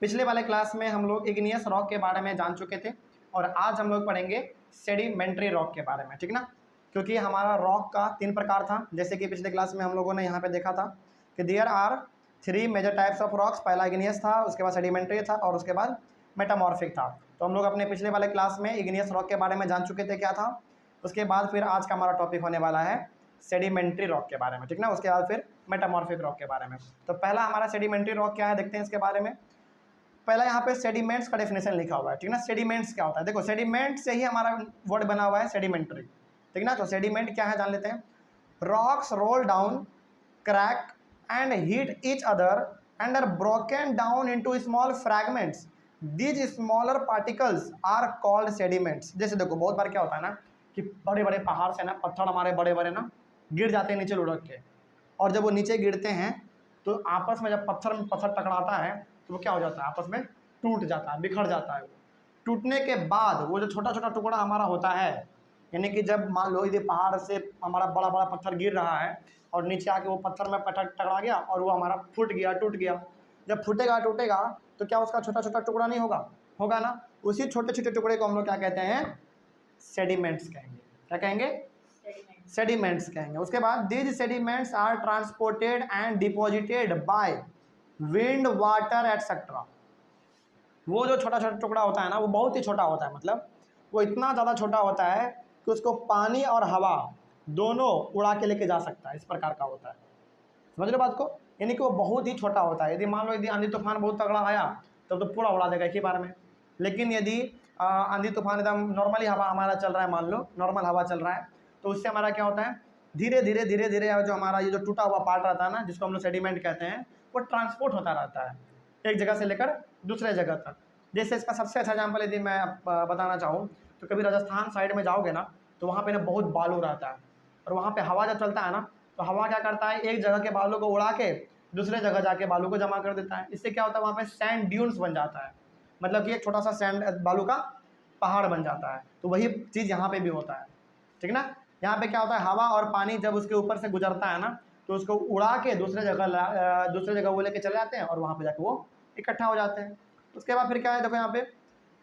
पिछले वाले क्लास में हम लोग इग्नियस रॉक के बारे में जान चुके थे और आज हम लोग पढ़ेंगे सेडिमेंट्री रॉक के बारे में, ठीक ना। क्योंकि हमारा रॉक का 3 प्रकार था, जैसे कि पिछले क्लास में हम लोगों ने यहाँ पे देखा था कि there are 3 major types of rocks. पहला इग्नियस था, उसके बाद सेडिमेंट्री था और उसके बाद मेटामॉर्फिक था। तो हम लोग अपने पिछले वाले क्लास में इग्नियस रॉक के बारे में जान चुके थे क्या था। उसके बाद फिर आज का हमारा टॉपिक होने वाला है सेडिमेंट्री रॉक के बारे में, ठीक ना। उसके बाद फिर मेटामॉर्फिक रॉक के बारे में। तो पहला हमारा सेडिमेंट्री रॉक क्या है, देखते हैं इसके बारे में। पहला यहाँ पे सेडिमेंट्स का डेफिनेशन लिखा हुआ है, ठीक ना। सेडिमेंट्स क्या होता है, देखो सेडिमेंट से ही हमारा वर्ड बना हुआ है सेडिमेंट्री, ठीक ना। तो सेडिमेंट क्या है जान लेते हैं। Rocks roll down, crack and hit each other and are broken down into small fragments. These smaller particles are called sediments. जैसे देखो बहुत बार क्या होता है ना कि बड़े बड़े पहाड़ से ना पत्थर हमारे बड़े बड़े ना गिर जाते हैं नीचे लुढ़क के, और जब वो नीचे गिरते हैं तो आपस में जब पत्थर में पत्थर टकराता है तो वो क्या हो जाता है, आपस में टूट जाता है, बिखर जाता है। टूटने के बाद वो जो छोटा छोटा टुकड़ा हमारा होता है, यानी कि जब मान लो यदि पहाड़ से हमारा बड़ा बड़ा पत्थर गिर रहा है और नीचे आके वो पत्थर में टकरा गया और वो हमारा फूट गया, टूट गया। जब फूटेगा टूटेगा तो क्या उसका छोटा छोटा टुकड़ा नहीं होगा, होगा ना। उसी छोटे छोटे टुकड़े को हम लोग क्या कहते हैं, सेडिमेंट्स कहेंगे। क्या कहेंगे, सेडिमेंट्स कहेंगे। उसके बाद these sediments are transported and deposited by wind, water etcetera. वो जो छोटा छोटा टुकड़ा होता है ना वो बहुत ही छोटा होता है, मतलब वो इतना ज़्यादा छोटा होता है कि उसको पानी और हवा दोनों उड़ा के लेके जा सकता है, इस प्रकार का होता है। समझ लो बात को, यानी कि वो बहुत ही छोटा होता है। यदि मान लो यदि आंधी तूफान बहुत तगड़ा आया तब तो पूरा उड़ा देगा एक ही बार में। लेकिन यदि आंधी तूफान एकदम नॉर्मली हवा हमारा चल रहा है, मान लो नॉर्मल हवा चल रहा है, तो उससे हमारा क्या होता है, धीरे धीरे धीरे धीरे जो हमारा ये जो टूटा हुआ पार्ट रहता है ना, जिसको हम लोग सेडिमेंट कहते हैं, वो ट्रांसपोर्ट होता रहता है एक जगह से लेकर दूसरे जगह तक। जैसे इसका सबसे अच्छा एग्जाम्पल यदि मैं बताना चाहूँ तो कभी राजस्थान साइड में जाओगे ना तो वहाँ पे ना बहुत बालू रहता है, और वहाँ पे हवा जब चलता है ना तो हवा क्या करता है, एक जगह के बालू को उड़ा के दूसरे जगह जाके बालू को जमा कर देता है। इससे क्या होता है, वहाँ पे सैंड ड्यून्स बन जाता है, मतलब कि एक छोटा सा सैंड बालू का पहाड़ बन जाता है। तो वही चीज़ यहाँ पे भी होता है, ठीक ना। यहाँ पे क्या होता है, हवा और पानी जब उसके ऊपर से गुजरता है ना तो उसको उड़ा के दूसरे जगह वो लेके चले जाते हैं और वहाँ पे जाके वो इकट्ठा हो जाते हैं। उसके बाद फिर क्या है, देखो यहाँ पे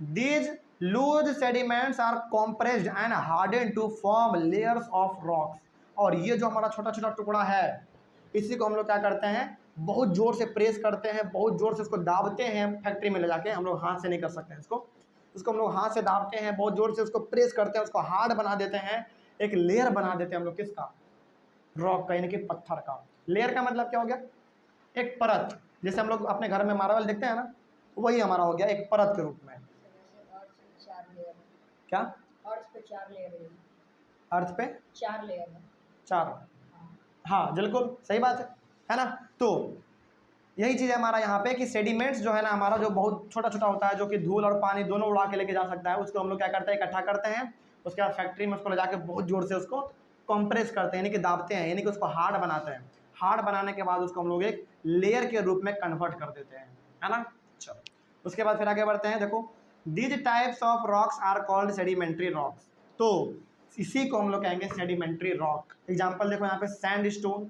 these loose sediments are compressed and harden to form layers of rocks. और ये जो हमारा छोटा छोटा टुकड़ा है इसी को हम लोग क्या करते हैं, बहुत जोर से प्रेस करते हैं, बहुत जोर से इसको दाबते हैं फैक्ट्री में ले जाके। हम लोग हाथ से नहीं कर सकते हैं इसको हम लोग हाथ से दाबते हैं, बहुत जोर से उसको प्रेस करते हैं, उसको हार्ड बना देते हैं, एक लेयर बना देते हैं हम लोग किसका, रॉक का, यानी कि पत्थर का। लेयर का मतलब क्या हो गया, एक परत। जैसे हम लोग अपने घर में मार्बल देखते हैं ना, वही हमारा हो गया एक परत के रूप में। क्या अर्थ पे 4 लेयर है, अर्थ पे 4 लेयर है, 4। हाँ बिल्कुल सही बात है ना। तो यही चीज़ है हमारा यहाँ पे कि सेडिमेंट्स जो है ना हमारा, जो बहुत छोटा छोटा होता है, जो कि धूल और पानी दोनों उड़ा के लेके जा सकता है, उसको हम लोग क्या करते हैं, इकट्ठा करते हैं। उसके बाद फैक्ट्री में उसको ले जाके बहुत जोर से उसको कंप्रेस करते हैं, यानी कि दाबते हैं, यानी कि उसको हार्ड बनाते हैं। हार्ड बनाने के बाद उसको हम लोग एक लेयर के रूप में कन्वर्ट कर देते हैं, है ना। चलो उसके बाद फिर आगे बढ़ते हैं। देखो these types of rocks are called sedimentary rocks. तो इसी को हम लोग कहेंगे सेडिमेंट्री रॉक। एग्जाम्पल देखो यहाँ पे सैंड स्टोन।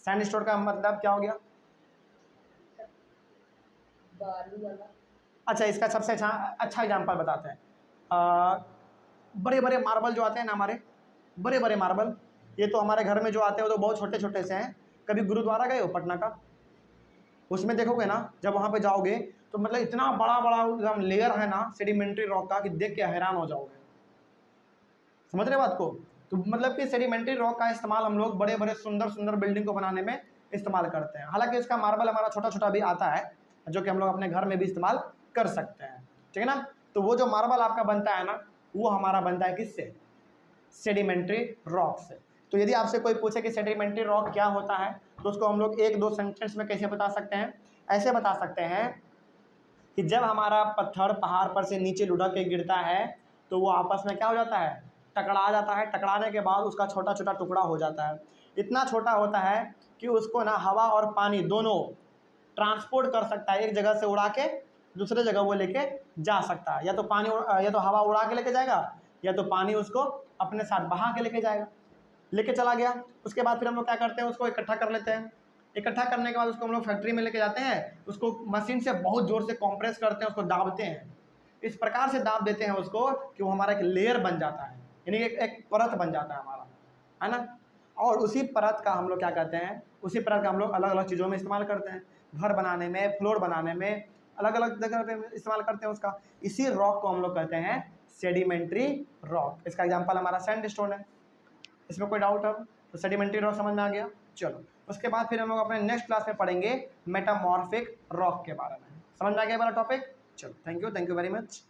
सैंड स्टोन का मतलब क्या हो गया, बालू वाला। अच्छा इसका सबसे अच्छा एग्जाम्पल बताते हैं। बड़े बड़े मार्बल जो आते हैं ना हमारे, बड़े बड़े मार्बल, ये तो हमारे घर में जो आते हैं वो तो बहुत छोटे छोटे से हैं। कभी गुरुद्वारा गए हो पटना का, उसमें देखोगे ना जब वहाँ पे जाओगे तो मतलब इतना बड़ा बड़ा एकदम लेयर है ना सेडिमेंट्री रॉक का कि देख के हैरान हो जाओगे। समझ रहे बात को। तो मतलब कि सेडिमेंट्री रॉक का इस्तेमाल हम लोग बड़े बड़े सुंदर सुंदर बिल्डिंग को बनाने में इस्तेमाल करते हैं। हालांकि इसका मार्बल हमारा छोटा छोटा भी आता है जो कि हम लोग अपने घर में भी इस्तेमाल कर सकते हैं, ठीक है ना। तो वो जो मार्बल आपका बनता है ना वो हमारा बनता है किससे, सेडिमेंट्री रॉक से। तो यदि आपसे कोई पूछे कि सेडिमेंट्री रॉक क्या होता है तो उसको हम लोग 1-2 सेंटेंस में कैसे बता सकते हैं, ऐसे बता सकते हैं कि जब हमारा पत्थर पहाड़ पर से नीचे लुढ़क के गिरता है तो वो आपस में क्या हो जाता है, टकरा जाता है। टकराने के बाद उसका छोटा छोटा टुकड़ा हो जाता है, इतना छोटा होता है कि उसको ना हवा और पानी दोनों ट्रांसपोर्ट कर सकता है, एक जगह से उड़ा के दूसरे जगह वो लेके जा सकता है। या तो पानी या तो हवा उड़ा के लेके जाएगा या तो पानी उसको अपने साथ बहा के लेके जाएगा, लेके चला गया। उसके बाद फिर हम लोग क्या करते हैं, उसको इकट्ठा कर लेते हैं, इकट्ठा करने के बाद उसको हम लोग फैक्ट्री में लेके जाते हैं, उसको मशीन से बहुत ज़ोर से कॉम्प्रेस करते हैं, उसको दाबते हैं, इस प्रकार से दाब देते हैं उसको कि वो हमारा एक लेयर बन जाता है, यानी एक परत बन जाता है हमारा, है ना। और उसी परत का हम लोग क्या करते हैं, उसी परत का हम लोग अलग अलग चीज़ों में इस्तेमाल करते हैं, घर बनाने में, फ्लोर बनाने में, अलग अलग जगह पे इस्तेमाल करते हैं उसका। इसी रॉक को हम लोग कहते हैं सेडिमेंट्री रॉक। इसका एग्जांपल हमारा सैंडस्टोन है। इसमें कोई डाउट है? तो सेडिमेंट्री रॉक समझ में आ गया। चलो उसके बाद फिर हम लोग अपने नेक्स्ट क्लास में पढ़ेंगे मेटामॉर्फिक रॉक के बारे में। समझ में आ गया वाला टॉपिक? चलो थैंक यू वेरी मच।